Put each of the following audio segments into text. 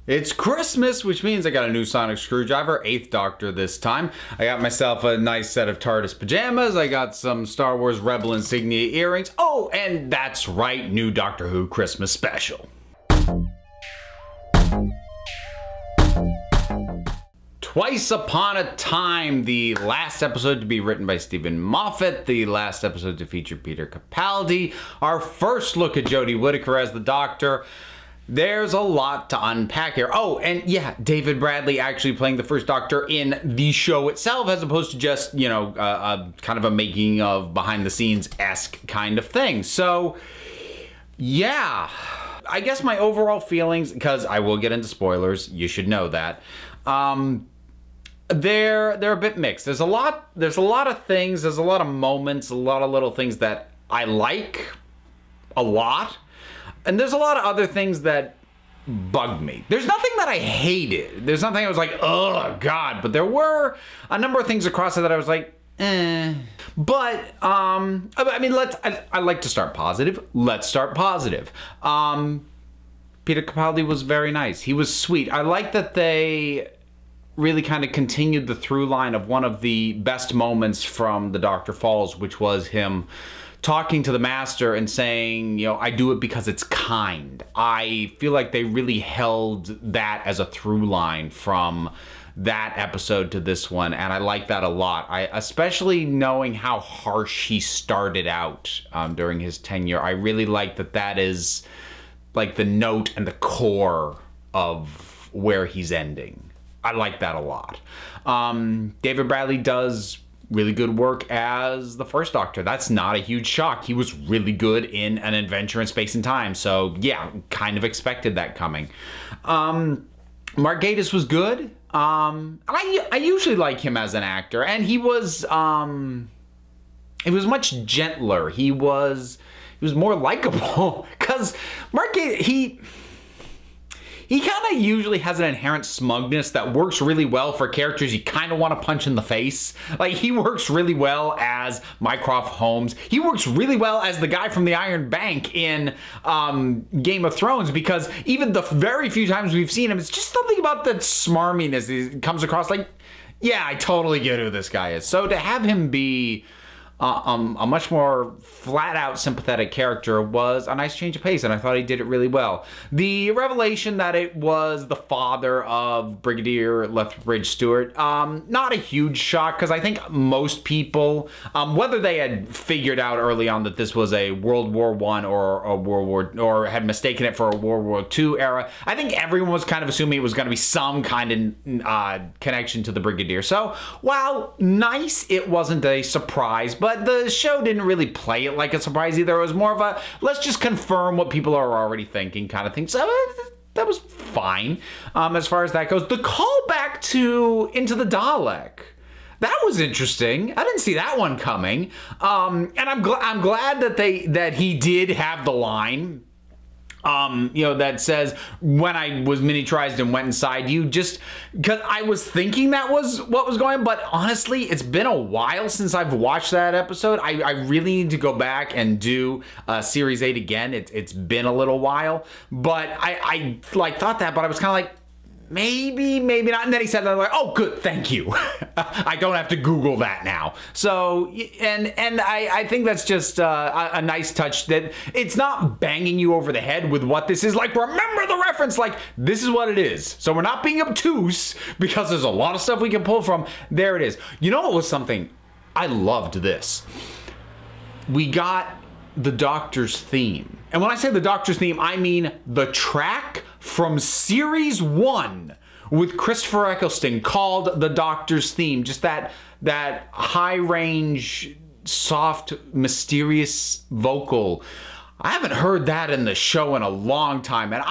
It's Christmas, which means I got a new sonic screwdriver, 8th Doctor this time. I got myself a nice set of TARDIS pajamas. I got some Star Wars Rebel insignia earrings. Oh, and that's right, new Doctor Who Christmas special. Twice Upon a Time, the last episode to be written by Stephen Moffat, the last episode to feature Peter Capaldi, our first look at Jodie Whittaker as the Doctor. There's a lot to unpack here. Oh, and yeah, David Bradley actually playing the first Doctor in the show itself, as opposed to just, you know, kind of a making of behind-the-scenes-esque kind of thing. So, yeah. I guess my overall feelings, because I will get into spoilers, you should know that, they're a bit mixed. There's a lot of things, there's a lot of moments, a lot of little things that I like a lot. And there's a lot of other things that bugged me. There's nothing that I hated. There's nothing I was like, oh God. But there were a number of things across it that I was like, eh. But, I mean, I like to start positive. Let's start positive. Peter Capaldi was very nice. He was sweet. I like that they really kind of continued the through line of one of the best moments from The Doctor Falls, which was him talking to the Master and saying, you know, I do it because it's kind. I feel like they really held that as a through line from that episode to this one, and I like that a lot. Especially knowing how harsh he started out during his tenure. I really like that that is like the note and the core of where he's ending. I like that a lot. David Bradley does really good work as the first Doctor. That's not a huge shock. He was really good in An Adventure in Space and Time. So yeah, kind of expected that coming. Mark Gatiss was good. I usually like him as an actor, and he was much gentler. He was more likable because Mark Gatiss, he kind of usually has an inherent smugness that works really well for characters you kind of want to punch in the face. Like, he works really well as Mycroft Holmes. He works really well as the guy from the Iron Bank in Game of Thrones, because even the very few times we've seen him, it's just something about that smarminess. He comes across like, yeah, I totally get who this guy is. So to have him be a much more flat-out sympathetic character was a nice change of pace, and I thought he did it really well. The revelation that it was the father of Brigadier Lethbridge Stewart, not a huge shock, because I think most people, whether they had figured out early on that this was a World War I or a or had mistaken it for a World War II era, I think everyone was kind of assuming it was going to be some kind of connection to the Brigadier. So while nice, it wasn't a surprise, but the show didn't really play it like a surprise either. It was more of a, let's just confirm what people are already thinking kind of thing. So that was fine as far as that goes. The callback to Into the Dalek, that was interesting. I didn't see that one coming. And I'm glad that he did have the line, you know, that says, when I was miniaturized and went inside you, just because I was thinking that was what was going on. But honestly, it's been a while since I've watched that episode. I really need to go back and do Series 8 again. It's been a little while, but I like thought that, but I was kind of like, maybe not. And then he said that, I'm like, oh, good, thank you. I don't have to Google that now. So, and I think that's just a nice touch, that it's not banging you over the head with what this is. Like, remember the reference, like, this is what it is. So we're not being obtuse, because there's a lot of stuff we can pull from. There it is. You know what was something? I loved this. We got the Doctor's theme. And when I say the Doctor's theme, I mean the track from Series 1 with Christopher Eccleston called the Doctor's theme. Just that high-range, soft, mysterious vocal. I haven't heard that in the show in a long time, and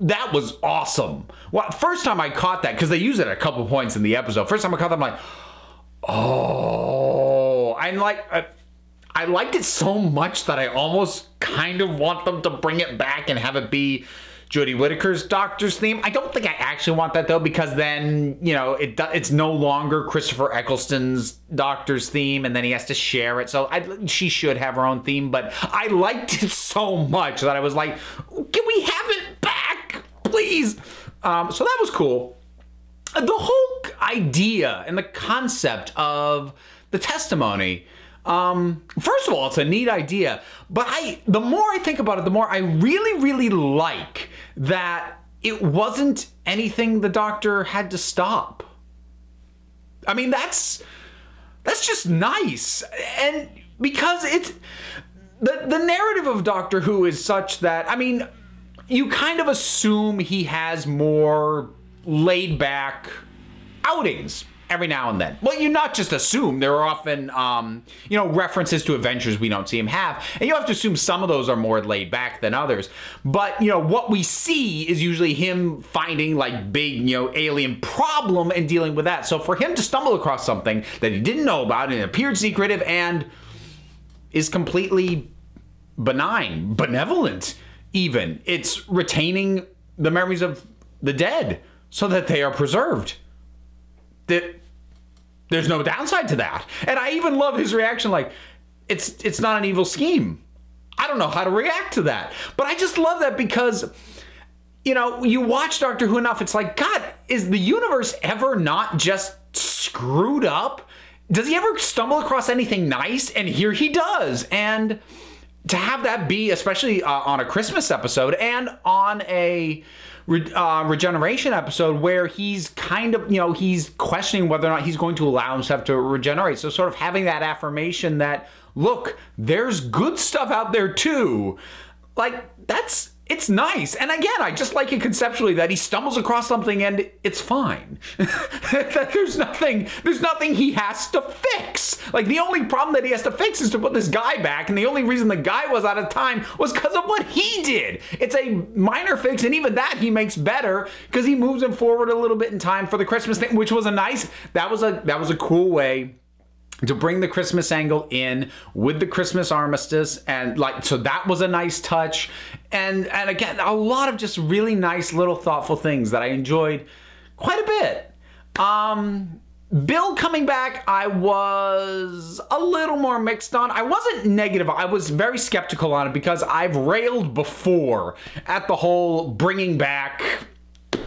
that was awesome. Well, first time I caught that, because they use it at a couple points in the episode. First time I caught that, I'm like, oh, I'm like, I liked it so much that I almost kind of want them to bring it back and have it be Jodie Whittaker's Doctor's theme. I don't think I actually want that, though, because then, you know, it's no longer Christopher Eccleston's Doctor's theme, and then he has to share it. So she should have her own theme, but I liked it so much that I was like, can we have it back? please. So that was cool. The whole idea and the concept of the testimony, first of all, it's a neat idea, but the more I think about it, the more I really, really like that it wasn't anything the Doctor had to stop. I mean, that's just nice. And because it's the narrative of Doctor Who is such that, I mean, you kind of assume he has more laid back outings every now and then. Well, you not just assume. There are often, you know, references to adventures we don't see him have. And you have to assume some of those are more laid back than others. But, you know, what we see is usually him finding like big, you know, alien problem and dealing with that. So for him to stumble across something that he didn't know about and appeared secretive and is completely benign, benevolent even. It's retaining the memories of the dead so that they are preserved. There's no downside to that. And I even love his reaction, like, it's not an evil scheme. I don't know how to react to that. But I just love that because, you know, you watch Doctor Who enough, it's like, God, is the universe ever not just screwed up? Does he ever stumble across anything nice? And here he does. And to have that be, especially on a Christmas episode and on a regeneration episode where he's kind of, you know, he's questioning whether or not he's going to allow himself to regenerate. So sort of having that affirmation that, look, there's good stuff out there too. Like, it's nice. And again, I just like it conceptually that he stumbles across something and it's fine. there's nothing he has to fix. Like, the only problem that he has to fix is to put this guy back, and the only reason the guy was out of time was because of what he did. It's a minor fix, and even that he makes better because he moves him forward a little bit in time for the Christmas thing, which was that was a cool way to bring the Christmas angle in with the Christmas armistice. And like, so that was a nice touch. And again, a lot of just really nice little thoughtful things that I enjoyed quite a bit. Bill coming back, I was a little more mixed on. I wasn't negative. I was very skeptical on it because I've railed before at the whole bringing back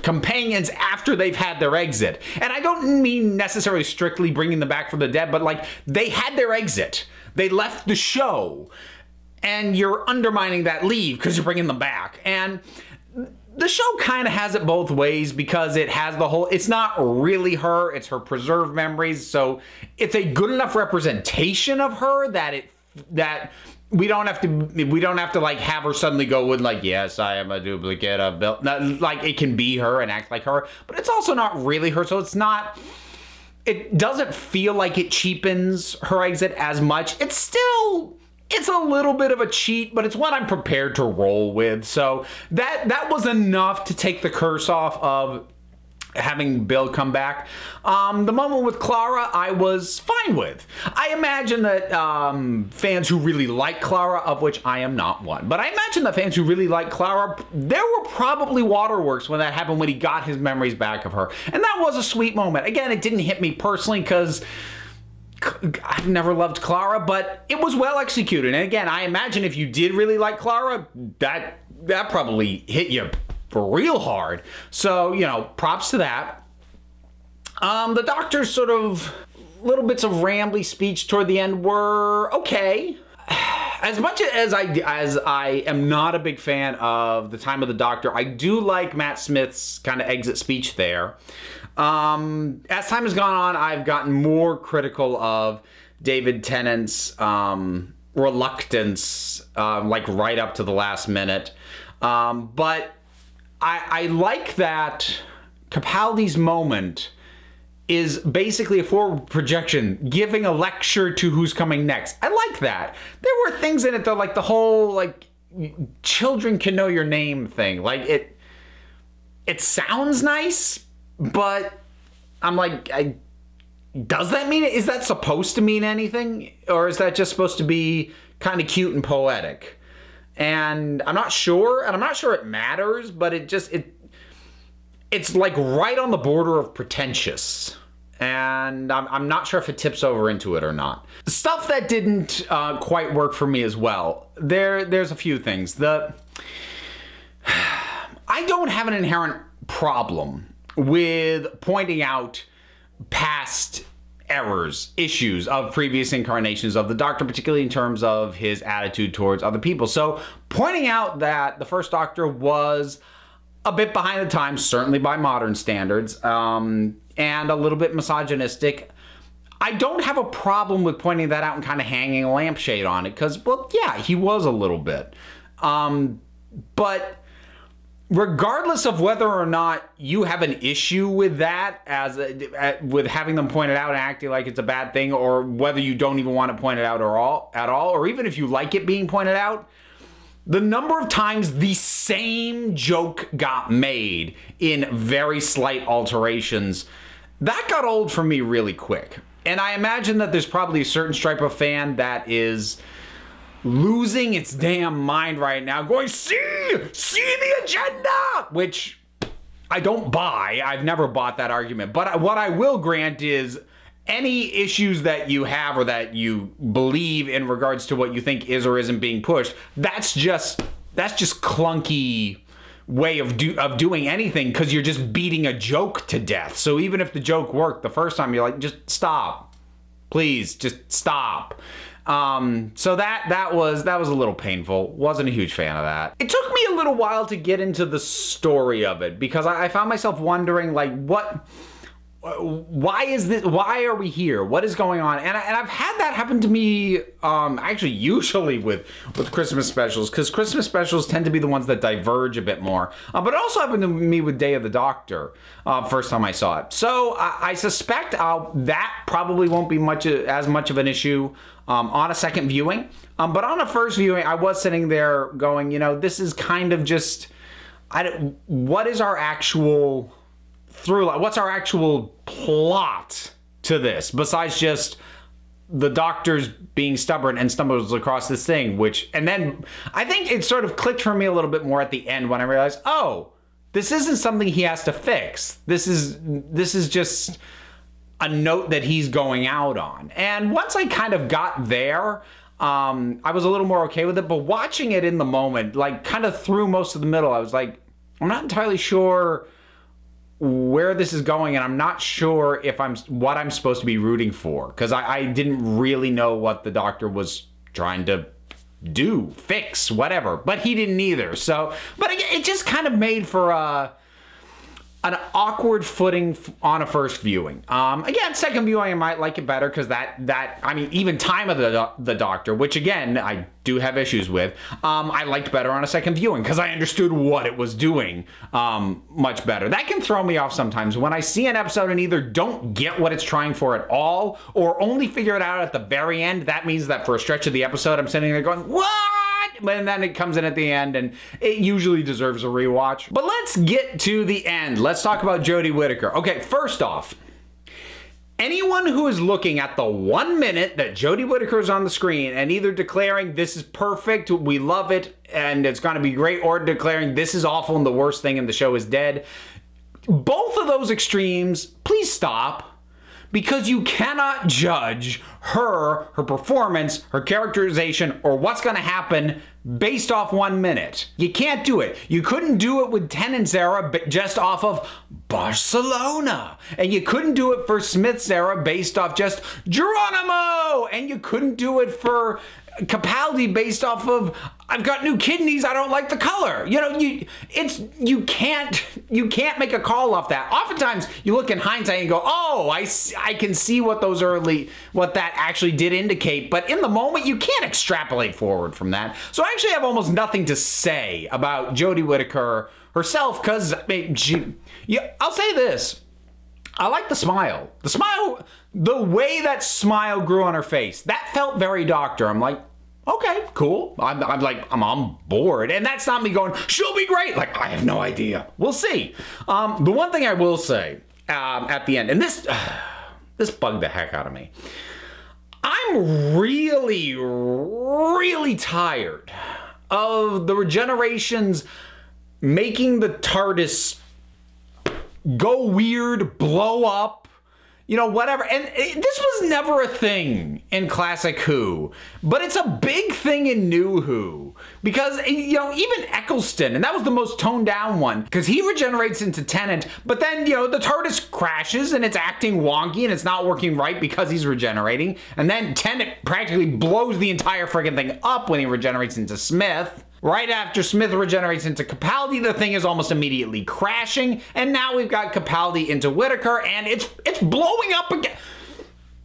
companions after they've had their exit. And I don't mean necessarily strictly bringing them back from the dead, but like, they had their exit. They left the show. And you're undermining that leave because you're bringing them back. And the show kind of has it both ways because it has the whole, it's not really her, it's her preserved memories. So it's a good enough representation of her that we don't have to like have her suddenly go with like, yes, I am a duplicate of Bill. Like, it can be her and act like her, but it's also not really her. So it doesn't feel like it cheapens her exit as much. It's a little bit of a cheat, but it's what I'm prepared to roll with. So that was enough to take the curse off of having Bill come back. The moment with Clara, I was fine with. I imagine that fans who really like Clara, of which I am not one, but I imagine that fans who really like Clara, there were probably waterworks when that happened, when he got his memories back of her. And that was a sweet moment. Again, it didn't hit me personally because I've never loved Clara, but it was well executed. And again, I imagine if you did really like Clara, that probably hit you for real hard. So, you know, props to that. The Doctor's sort of little bits of rambly speech toward the end were okay. As much as I am not a big fan of the Time of the Doctor, I do like Matt Smith's kind of exit speech there. As time has gone on, I've gotten more critical of David Tennant's reluctance, like right up to the last minute. But I like that Capaldi's moment is basically a forward projection, giving a lecture to who's coming next. I like that. There were things in it though, like the whole like children can know your name thing. Like it sounds nice, but I'm like, does that mean it? Is that supposed to mean anything? Or is that just supposed to be kind of cute and poetic? And I'm not sure, and I'm not sure it matters, but it's like right on the border of pretentious. And I'm not sure if it tips over into it or not. Stuff that didn't quite work for me as well. There's a few things. I I don't have an inherent problem with pointing out past errors, issues of previous incarnations of the Doctor, particularly in terms of his attitude towards other people. So pointing out that the first Doctor was a bit behind the times, certainly by modern standards, and a little bit misogynistic, I don't have a problem with pointing that out and kind of hanging a lampshade on it, because, well, yeah, he was a little bit. But regardless of whether or not you have an issue with that, with having them pointed out and acting like it's a bad thing, or whether you don't even want to point it out at all, or even if you like it being pointed out, the number of times the same joke got made in very slight alterations, that got old for me really quick. And I imagine that there's probably a certain stripe of fan that is losing its damn mind right now, going, see the agenda, which I don't buy. I've never bought that argument. But what I will grant is any issues that you have or that you believe in regards to what you think is or isn't being pushed, that's just clunky way of doing anything, because you're just beating a joke to death. So even if the joke worked the first time, you're like, just stop. Please, just stop. So that was a little painful. Wasn't a huge fan of that. It took me a little while to get into the story of it, because I found myself wondering, like, why is this? Why are we here? What is going on? And I've had that happen to me, actually, usually with Christmas specials, because Christmas specials tend to be the ones that diverge a bit more. But it also happened to me with Day of the Doctor, first time I saw it. So I suspect that probably won't be as much of an issue on a second viewing. But on a first viewing, I was sitting there going, this is kind of just, what is our actual through, what's our actual plot to this, besides just the Doctor's being stubborn and stumbles across this thing, and then I think it sort of clicked for me a little bit more at the end when I realized, oh, this isn't something he has to fix. This is just a note that he's going out on. And once I kind of got there, I was a little more okay with it, but watching it in the moment, like kind of through most of the middle, I was like, I'm not entirely sure where this is going, and I'm not sure if what I'm supposed to be rooting for, because I didn't really know what the Doctor was trying to do, fix, whatever, but he didn't either. So, but it just kind of made for an awkward footing on a first viewing. Again, second viewing I might like it better, because I mean, even Time of the Doctor, which again I do have issues with, I liked better on a second viewing, because I understood what it was doing much better. That can throw me off sometimes when I see an episode and either don't get what it's trying for at all, or only figure it out at the very end. That means that for a stretch of the episode I'm sitting there going, what? And then it comes in at the end, and it usually deserves a rewatch. But let's get to the end. Let's talk about Jodie Whittaker. Okay, first off, anyone who is looking at the 1 minute that Jodie Whittaker is on the screen and either declaring this is perfect, we love it, and it's going to be great, or declaring this is awful and the worst thing and the show is dead, both of those extremes, please stop. Because you cannot judge her performance, her characterization, or what's going to happen based off 1 minute. You can't do it. You couldn't do it with Tennant's era just off of Barcelona. And you couldn't do it for Smith's era based off just Geronimo. And you couldn't do it for Capaldi based off of I've got new kidneys, I don't like the color. You can't make a call off that. Oftentimes you look in hindsight and go, oh, I can see what that actually did indicate, but in the moment you can't extrapolate forward from that. So I actually have almost nothing to say about Jodie Whittaker herself, because I'll say this. I like the smile. The way that smile grew on her face, that felt very Doctor. I'm like, okay, cool. I'm on board. And that's not me going, she'll be great. Like, I have no idea. We'll see. The one thing I will say at the end, and this bugged the heck out of me. I'm really, really tired of the Regenerations making the TARDIS go weird, blow up, you know, whatever. And this was never a thing in classic Who, but it's a big thing in New Who. Because, you know, even Eccleston, and that was the most toned down one, because he regenerates into Tennant, but then, you know, the TARDIS crashes and it's acting wonky and it's not working right because he's regenerating. And then Tennant practically blows the entire friggin' thing up when he regenerates into Smith. Right after Smith regenerates into Capaldi, the thing is almost immediately crashing, and now we've got Capaldi into Whittaker, and it's blowing up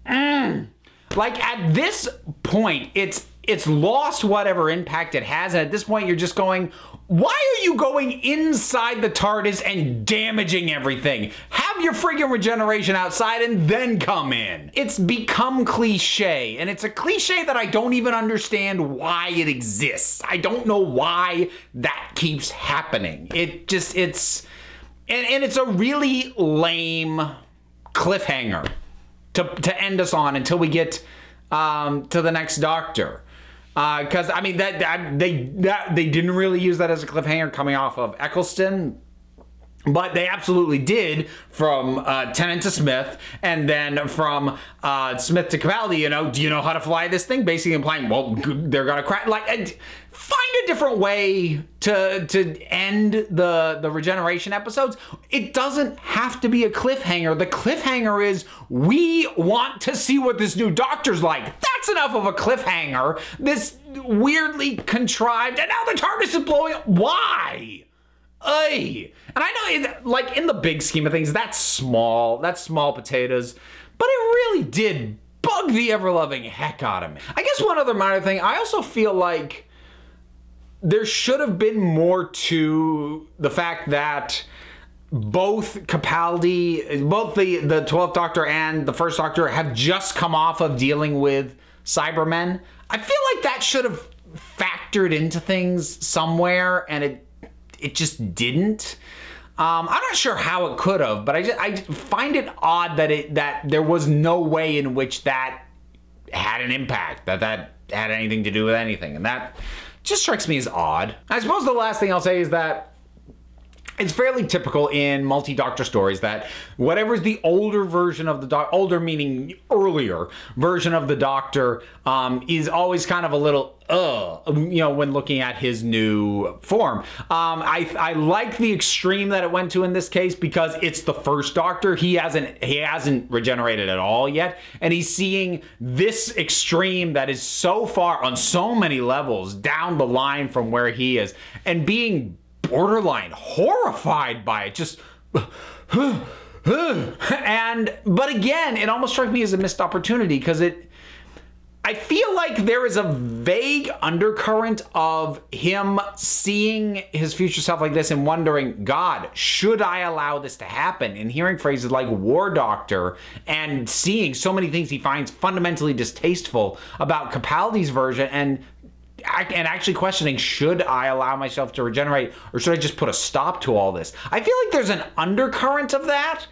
again. Like, at this point, it's lost whatever impact it has, and at this point, you're just going, why are you going inside the TARDIS and damaging everything? Have your friggin' regeneration outside and then come in. It's become cliche, and it's a cliche that I don't even understand why it exists. I don't know why that keeps happening. And it's a really lame cliffhanger to end us on until we get to the next Doctor. Because I mean they didn't really use that as a cliffhanger coming off of Eccleston, but they absolutely did from Tennant to Smith, and then from Smith to Capaldi. You know, do you know how to fly this thing? Basically implying, well, they're gonna crash. Like, find a different way to end the regeneration episodes. It doesn't have to be a cliffhanger. The cliffhanger is, we want to see what this new Doctor's like. That's enough of a cliffhanger. This weirdly contrived, and now the TARDIS is blowing up. Why? Ay. And I know, like, in the big scheme of things, that's small potatoes, but it really did bug the ever-loving heck out of me. I guess one other minor thing, I also feel like there should have been more to the fact that both Capaldi, both the 12th Doctor and the First Doctor have just come off of dealing with Cybermen. I feel like that should have factored into things somewhere, and it just didn't. I'm not sure how it could have, but I find it odd that there was no way in which that had an impact, that had anything to do with anything, and that just strikes me as odd. I suppose the last thing I'll say is that it's fairly typical in multi-Doctor stories that whatever's the older version of the Doctor, older meaning earlier version of the Doctor, is always kind of a little, you know, when looking at his new form. I like the extreme that it went to in this case because it's the First Doctor. He hasn't regenerated at all yet, and he's seeing this extreme that is so far on so many levels down the line from where he is, and being borderline horrified by it, just but again, it almost struck me as a missed opportunity because I feel like there is a vague undercurrent of him seeing his future self like this and wondering, God, should I allow this to happen? And hearing phrases like War Doctor and seeing so many things he finds fundamentally distasteful about Capaldi's version, and actually questioning, should I allow myself to regenerate, or should I just put a stop to all this? I feel like there's an undercurrent of that,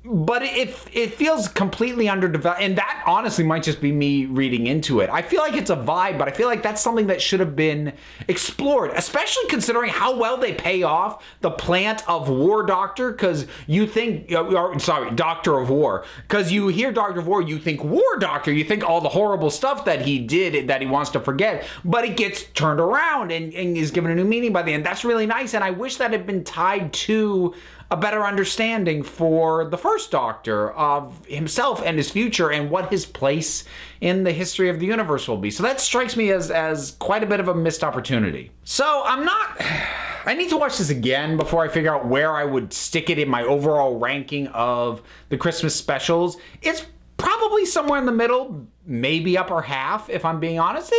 but it feels completely underdeveloped, and that honestly might just be me reading into it. I feel like it's a vibe, but I feel like that's something that should have been explored, especially considering how well they pay off the plant of War Doctor, because you think, Doctor of War, because you hear Doctor of War, you think War Doctor, you think all the horrible stuff that he did that he wants to forget, but it gets turned around and is given a new meaning by the end. That's really nice, and I wish that had been tied to a better understanding for the First Doctor of himself and his future and what his place in the history of the universe will be. So that strikes me as quite a bit of a missed opportunity. So I need to watch this again before I figure out where I would stick it in my overall ranking of the Christmas specials. It's probably somewhere in the middle, maybe upper half, if I'm being honest.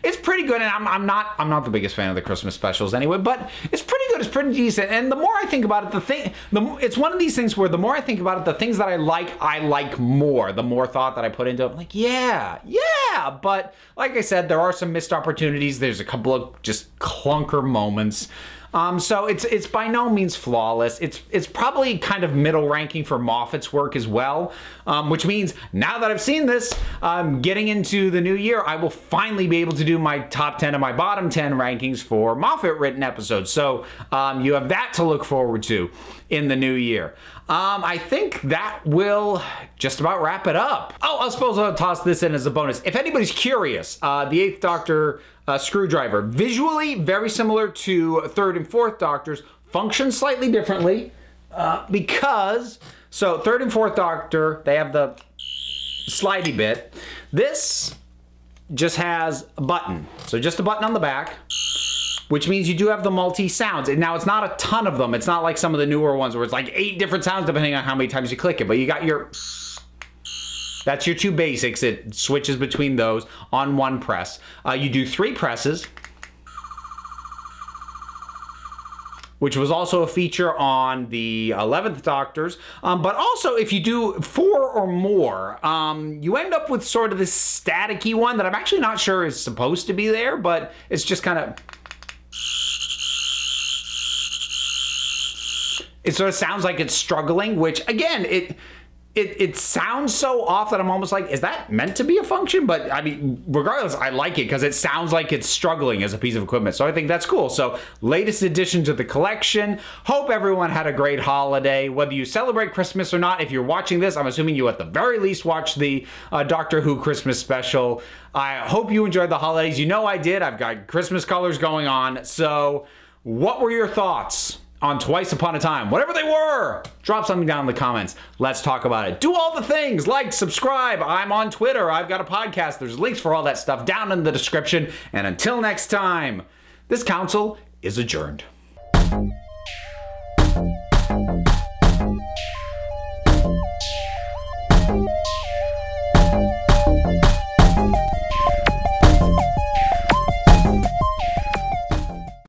It's pretty good, and I'm not the biggest fan of the Christmas specials anyway, but it's pretty good, it's pretty decent, and the more I think about it, it's one of these things where the more I think about it, the things that I like more, the more thought that I put into it. I'm like, yeah, but like I said, there are some missed opportunities, there's a couple of just clunker moments, So it's by no means flawless. It's probably kind of middle ranking for Moffat's work as well, which means now that I've seen this, getting into the new year, I will finally be able to do my top 10 and my bottom 10 rankings for Moffat written episodes. So you have that to look forward to in the new year. I think that will just about wrap it up. Oh, I suppose I'll toss this in as a bonus. If anybody's curious, the Eighth Doctor screwdriver, visually very similar to Third and Fourth Doctors, functions slightly differently because, so Third and Fourth Doctor, they have the slidey bit. This just has a button, so just a button on the back, which means you do have the multi-sounds. And now it's not a ton of them. It's not like some of the newer ones where it's like 8 different sounds depending on how many times you click it. But you got your, that's your 2 basics. It switches between those on 1 press. You do 3 presses, which was also a feature on the 11th Doctors. But also, if you do 4 or more, you end up with sort of this staticky one that I'm actually not sure is supposed to be there, but it's just kind of, it sort of sounds like it's struggling, which again, it sounds so off that I'm almost like, is that meant to be a function? But I mean, regardless, I like it because it sounds like it's struggling as a piece of equipment. So I think that's cool. So latest addition to the collection. Hope everyone had a great holiday. Whether you celebrate Christmas or not, if you're watching this, I'm assuming you at the very least watched the Doctor Who Christmas special. I hope you enjoyed the holidays. You know I did. I've got Christmas colors going on. So what were your thoughts on Twice Upon a Time? Whatever they were, drop something down in the comments. Let's talk about it. Do all the things, like, subscribe. I'm on Twitter. I've got a podcast. There's links for all that stuff down in the description. And until next time, this council is adjourned.